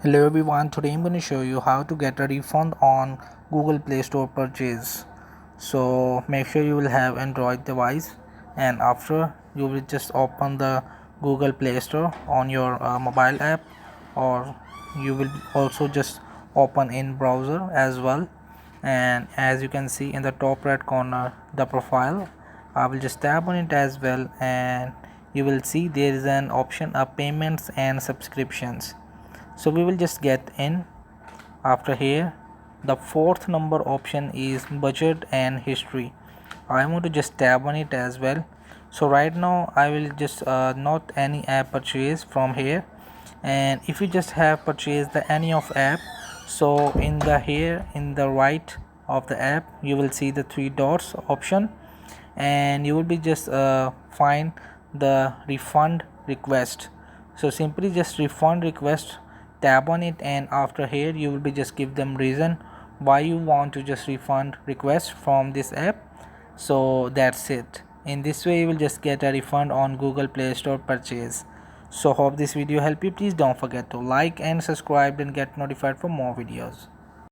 Hello everyone, today I'm going to show you how to get a refund on Google Play Store purchase. So make sure you will have Android device, and after you will just open the Google Play Store on your mobile app, or you will also just open in browser as well. And as you can see in the top right corner the profile, I will just tap on it as well, and you will see there is an option of payments and subscriptions. So we will just get in. After here, the fourth number option is budget and history. I want to just tap on it as well. So right now I will just not any app purchase from here, and if you just have purchased the any of app, so in the here in the right of the app you will see the three dots option, and you will be just find the refund request. So simply just refund request, tap on it, and after here you will be just give them reason why you want to just refund request from this app. So that's it. In this way you will just get a refund on Google Play Store purchase. So hope this video help you. Please don't forget to like and subscribe and get notified for more videos.